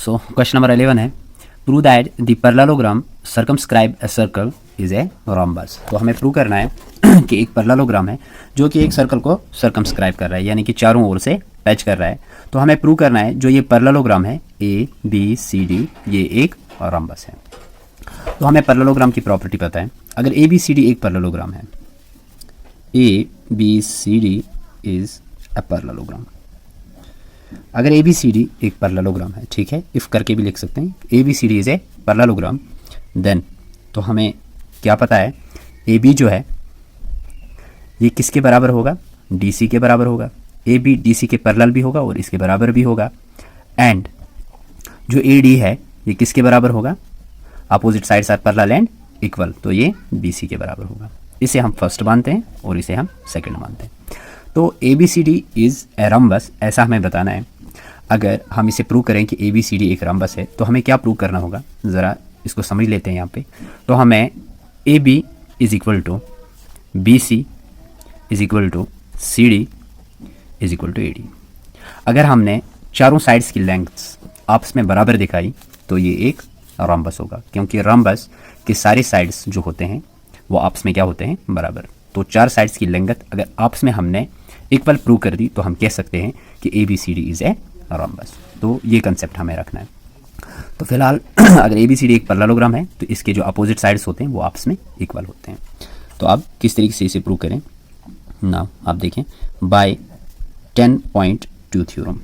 So question number 11 है, prove that the parallelogram circumscribe a circle is a rhombus. तो हमें prove करना है कि एक पैरेललोग्राम है जो कि एक सर्कल को सर्कमस्क्राइब कर रहा है, यानी कि चारों ओर से टच कर रहा है। तो हमें प्रूव करना है जो ये पैरेललोग्राम है ए बी सी डी, ये एक रोम्बस है। तो हमें पैरेललोग्राम की प्रॉपर्टी पता है। अगर ए बी सी डी एक पैरेललोग्राम है, A B C D is a parallelogram. अगर ए बी सी डी एक पैरेललोग्राम है, ठीक है, इफ करके भी लिख सकते हैं, A B C D is a parallelogram, then तो हमें क्या पता है, ए बी जो है ये किसके बराबर होगा, डी सी के बराबर होगा। ए बी डी सी के पैरेलल भी होगा और इसके बराबर भी होगा। एंड जो ए डी है ये किसके बराबर होगा, opposite sides are parallel and equal, तो ये बी सी के बराबर होगा। इसे हम फर्स्ट मानते हैं और इसे हम सेकंड मानते हैं। तो A B C D is a rhombus, ऐसा हमें बताना है। अगर हम इसे प्रूव करें कि ए बी सी डी एक रम्बस है, तो हमें क्या प्रूव करना होगा, ज़रा इसको समझ लेते हैं यहाँ पे। तो हमें A B is equal to B C is equal to C D is equal to A D. अगर हमने चारों साइड्स की लेंथ्स आपस में बराबर दिखाई तो ये एक रम्बस होगा, क्योंकि रम्बस के सारे साइड्स जो होते हैं वो आपस में क्या होते हैं, बराबर। तो चार साइड्स की लेंथ अगर आपस में हमने इक्वल प्रूव कर दी तो हम कह सकते हैं कि A B C D is a rhombus. तो ये कंसेप्ट हमें रखना है। तो फिलहाल अगर ए बी सी डी एक पैरेललोग्राम है तो इसके जो अपोजिट साइड्स होते हैं वो आपस में इक्वल होते हैं। तो अब किस तरीके से इसे प्रूव करें ना, आप देखें, बाय 10.2 थ्योरम।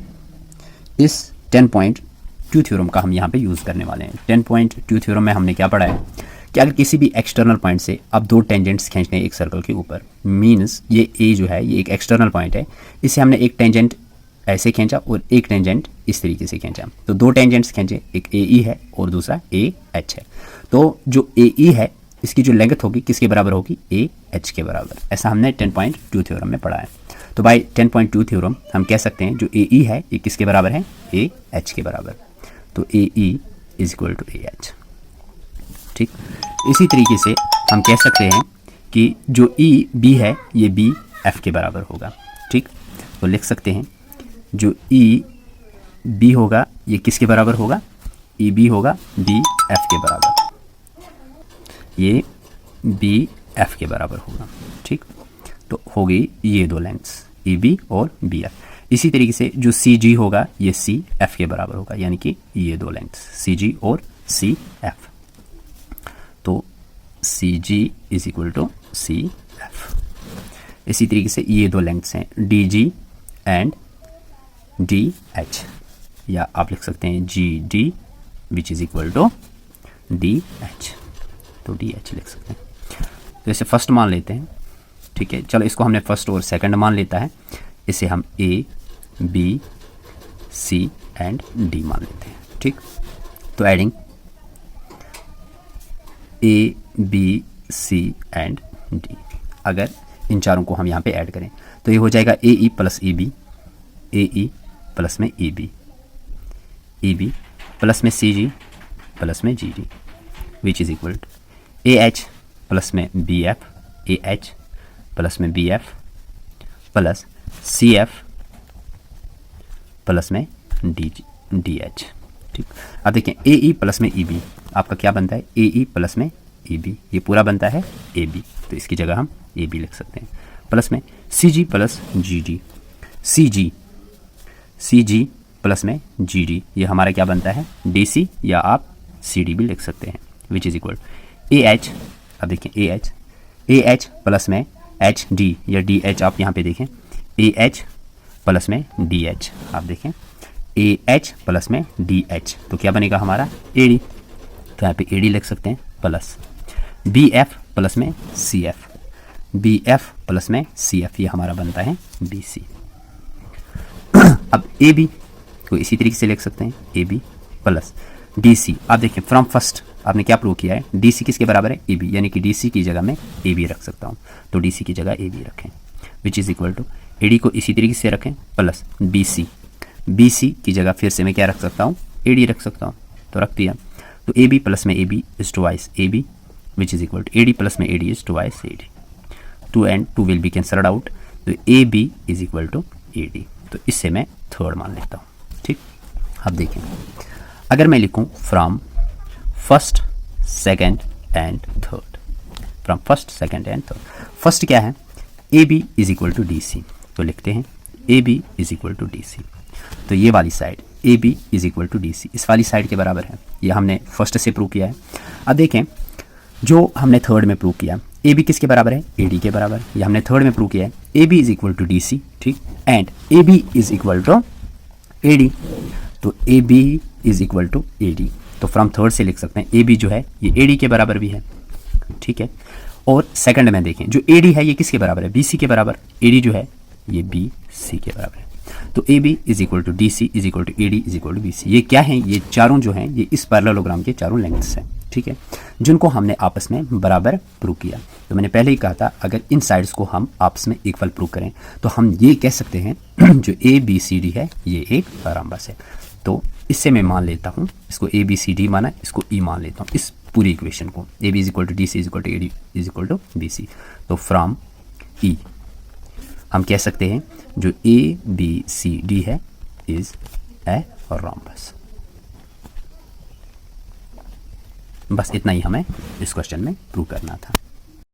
इस 10.2 थ्योरम का हम यहाँ पे यूज़ करने वाले हैं। 10.2 थ्योरम में हमने क्या पढ़ा है कि अगर किसी भी एक्सटर्नल पॉइंट से आप दो टेंजेंट्स खींचते हैं एक सर्कल के ऊपर, मीन्स ये ए जो है ये एक एक्सटर्नल पॉइंट है, इसे हमने एक टेंजेंट ऐसे खींचा और एक टेंजेंट इस तरीके से खींचा। तो दो टेंजेंट्स खींचे, एक ए ई है और दूसरा ए एच है। तो जो ए ई है इसकी जो लेंथ होगी किसके बराबर होगी, ए एच के बराबर। ऐसा हमने 10.2 थ्योरम में पढ़ा है। तो बाय 10.2 थ्योरम हम कह सकते हैं जो ए ई है ये किसके बराबर है, ए एच के बराबर। तो A E is equal to A H. ठीक, इसी तरीके से हम कह सकते हैं कि जो ई बी है ये बी एफ के बराबर होगा। ठीक, तो लिख सकते हैं जो ई बी होगा ये किसके बराबर होगा, ई बी होगा बी एफ के बराबर, ये बी एफ के बराबर होगा। ठीक, तो हो गई ये दो लेंथ्स ई बी और बी एफ। इसी तरीके से जो सी जी होगा ये सी एफ के बराबर होगा, यानी कि ये दो लेंथ्स सी जी और सी एफ। तो C G is equal to C F. इसी तरीके से ये दो लेंथ्स हैं D G and D H, या आप लिख सकते हैं G D which is equal to D H. तो डी एच लिख सकते हैं। तो इसे फर्स्ट मान लेते हैं। ठीक है, चलो इसको हमने फर्स्ट और सेकंड मान लेता है। इसे हम A B C and D मान लेते हैं। ठीक, तो adding A B C and D, अगर इन चारों को हम यहाँ पे ऐड करें तो ये हो जाएगा A E plus A B, A E plus में ए बी प्लस में सी जी प्लस में G D which is equal to A H plus में B F, A H plus में B F plus C F plus में D H. ठीक, अब देखें ए E plus में ई बी आपका क्या बनता है, ए ई प्लस में ए बी, ये पूरा बनता है ए बी, तो इसकी जगह हम ए बी लिख सकते हैं। प्लस में C G plus G D, सी जी प्लस में जी डी, ये हमारा क्या बनता है डी सी, या आप सी डी भी लिख सकते हैं, विच इज़ इक्वल ए एच। अब देखें ए एच प्लस में एच डी, या डी एच आप यहाँ पे देखें, ए एच प्लस में डी एच, आप देखें ए एच प्लस में डी एच, तो क्या बनेगा हमारा ए डी, तो यहाँ पे ए डी लिख सकते हैं। प्लस बी एफ प्लस में C F, B F plus में सी एफ, ये हमारा बनता है बी सी। अब ए बी को इसी तरीके से लिख सकते हैं, A B plus D C. आप देखिए फ्रॉम फर्स्ट आपने क्या प्रूव किया है, डी सी किसके बराबर है, ए बी, यानी कि डी सी की जगह मैं ए बी रख सकता हूँ। तो डी सी की जगह ए बी रखें, which is equal to A D को इसी तरीके से रखें प्लस बी सी की जगह फिर से मैं क्या रख सकता हूँ, ए डी रख सकता हूँ, तो रख दिया। तो ए बी प्लस में A B is twice A B which is equal to A D plus में A D is twice A D, 2 and 2 will be cancelled out, तो A B is equal to A D. तो इससे मैं third मान लेता हूँ। ठीक, अब देखें अगर मैं लिखूं from first second and third, from first second and third, first क्या है, A B is equal to D C, तो लिखते हैं A B is equal to D C. तो ये वाली side A B is equal to D C इस वाली साइड के बराबर है, ये हमने फर्स्ट से प्रूव किया है। अब देखें जो हमने थर्ड में प्रूव किया, ए बी किसके बराबर है, ए डी के बराबर, ये हमने थर्ड में प्रूव किया है, A B is equal to D C, ठीक, and A B is equal to A D, तो A B is equal to A D, तो फ्रॉम थर्ड से लिख सकते हैं ए बी जो है ये ए डी के बराबर भी है, ठीक है। और सेकंड में देखें जो ए डी है ये किसके बराबर है, बी सी के बराबर, ए डी जो है ये बी सी के बराबर है, तो A B is equal to D C is equal to A D is equal to B C. ये क्या है, ये चारों जो हैं ये इस पैरेललोग्राम के चारों लेंथ्स हैं, ठीक है, जिनको हमने आपस में बराबर प्रूव किया। तो मैंने पहले ही कहा था अगर इन साइड्स को हम आपस में इक्वल प्रूव करें तो हम ये कह सकते हैं जो ए बी सी डी है ये एक रोम्बस है। तो इससे मैं मान लेता हूँ, इसको ए बी सी डी माना, इसको ई मान लेता हूँ, इस पूरी इक्वेशन को, A B is equal to D C is equal to A D is equal to B C. तो फ्रॉम ई हम कह सकते हैं जो ए बी सी डी है इज ए रोम्बस। बस इतना ही हमें इस क्वेश्चन में प्रूव करना था।